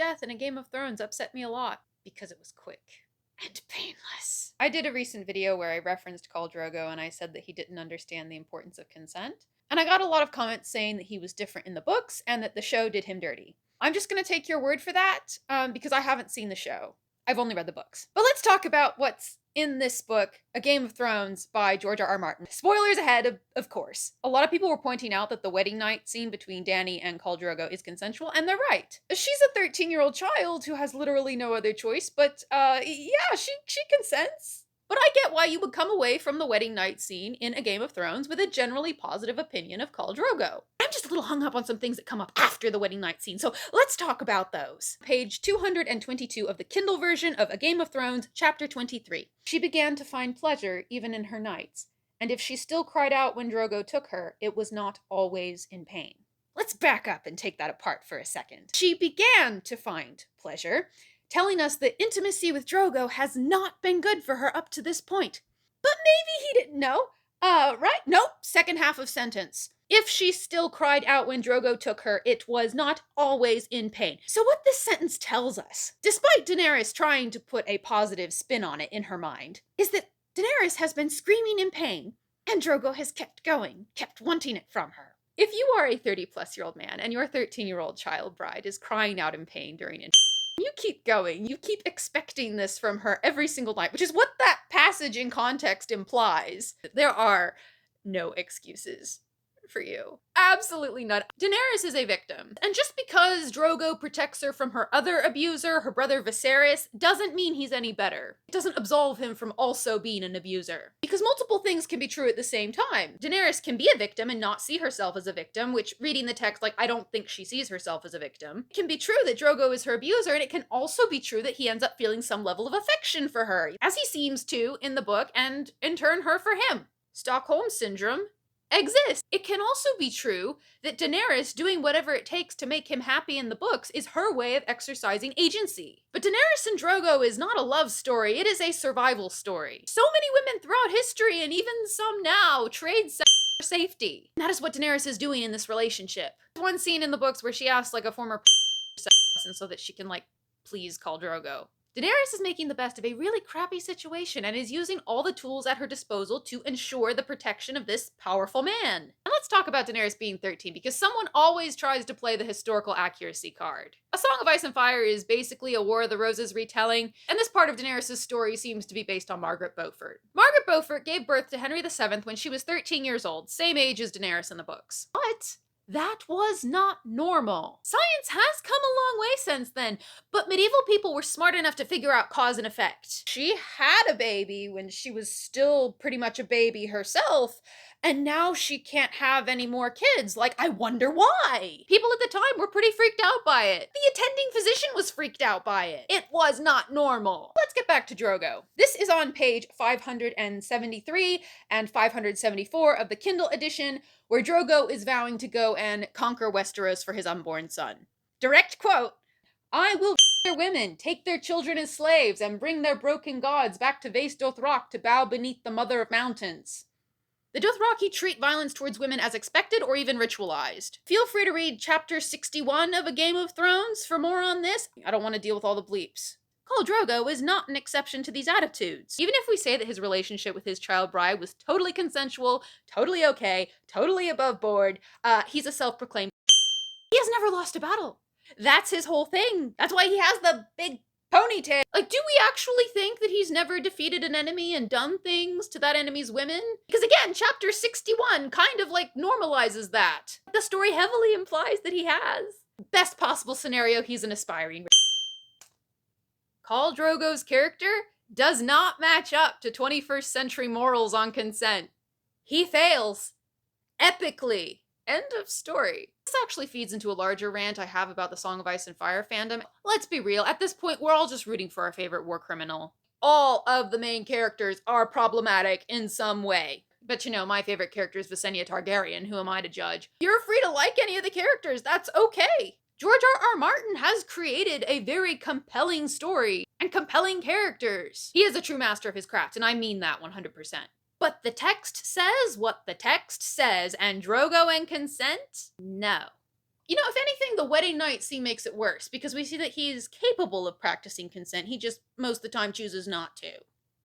death in a Game of Thrones upset me a lot because it was quick and painless. I did a recent video where I referenced Khal Drogo and I said that he didn't understand the importance of consent. And I got a lot of comments saying that he was different in the books and that the show did him dirty. I'm just going to take your word for that because I haven't seen the show. I've only read the books. But let's talk about what's in this book, A Game of Thrones by George R.R. Martin. Spoilers ahead, of course. A lot of people were pointing out that the wedding night scene between Dany and Khal Drogo is consensual, and they're right. She's a 13-year-old child who has literally no other choice, but yeah, she consents. But I get why you would come away from the wedding night scene in A Game of Thrones with a generally positive opinion of Khal Drogo. I'm just a little hung up on some things that come up after the wedding night scene, so let's talk about those. Page 222 of the Kindle version of A Game of Thrones, chapter 23. She began to find pleasure even in her nights, and if she still cried out when Drogo took her, it was not always in pain. Let's back up and take that apart for a second. She began to find pleasure, telling us that intimacy with Drogo has not been good for her up to this point. But maybe he didn't know. Right? Nope. Second half of sentence. If she still cried out when Drogo took her, it was not always in pain. So what this sentence tells us, despite Daenerys trying to put a positive spin on it in her mind, is that Daenerys has been screaming in pain, and Drogo has kept going, kept wanting it from her. If you are a 30-plus-year-old man and your 13-year-old child bride is crying out in pain during you keep going. You keep expecting this from her every single night, which is what that passage in context implies. There are no excuses for you. Absolutely not. Daenerys is a victim. And just because Drogo protects her from her other abuser, her brother Viserys, doesn't mean he's any better. It doesn't absolve him from also being an abuser. Because multiple things can be true at the same time. Daenerys can be a victim and not see herself as a victim, which, reading the text, I don't think she sees herself as a victim. It can be true that Drogo is her abuser, and it can also be true that he ends up feeling some level of affection for her, as he seems to in the book, and in turn her for him. Stockholm Syndrome exists. It can also be true that Daenerys doing whatever it takes to make him happy in the books is her way of exercising agency. But Daenerys and Drogo is not a love story, it is a survival story. So many women throughout history, and even some now, trade sex for safety. And that is what Daenerys is doing in this relationship. There's one scene in the books where she asks a former sex lesson so that she can please Khal Drogo. Daenerys is making the best of a really crappy situation and is using all the tools at her disposal to ensure the protection of this powerful man. And let's talk about Daenerys being 13, because someone always tries to play the historical accuracy card. A Song of Ice and Fire is basically a War of the Roses retelling, and this part of Daenerys' story seems to be based on Margaret Beaufort. Margaret Beaufort gave birth to Henry VII when she was 13 years old, same age as Daenerys in the books. But that was not normal. Science has come a long way since then, but medieval people were smart enough to figure out cause and effect. She had a baby when she was still pretty much a baby herself, and now she can't have any more kids. I wonder why? People at the time were pretty freaked out by it. The attending physician was freaked out by it. It was not normal. Let's get back to Drogo. This is on page 573 and 574 of the Kindle edition, where Drogo is vowing to go and conquer Westeros for his unborn son. Direct quote, "I will their women, take their children as slaves, and bring their broken gods back to Vaes Dothrak to bow beneath the Mother of Mountains." The Dothraki treat violence towards women as expected or even ritualized. Feel free to read chapter 61 of A Game of Thrones for more on this. I don't want to deal with all the bleeps. Khal Drogo is not an exception to these attitudes. Even if we say that his relationship with his child bride was totally consensual, totally okay, totally above board, he's a self-proclaimed he has never lost a battle. That's his whole thing. That's why he has the big ponytail. Do we actually think that he's never defeated an enemy and done things to that enemy's women? Because again, chapter 61 kind of normalizes that. The story heavily implies that he has. Best possible scenario, he's an aspiring Khal Drogo's character does not match up to 21st century morals on consent. He fails. Epically. End of story. This actually feeds into a larger rant I have about the Song of Ice and Fire fandom. Let's be real, at this point we're all just rooting for our favorite war criminal. All of the main characters are problematic in some way. But my favorite character is Visenya Targaryen, who am I to judge? You're free to like any of the characters, that's okay. George R.R. Martin has created a very compelling story and compelling characters. He is a true master of his craft, and I mean that 100%. But the text says what the text says, and Drogo and consent? No. You know, if anything, the wedding night scene makes it worse because we see that he is capable of practicing consent. He just most of the time chooses not to.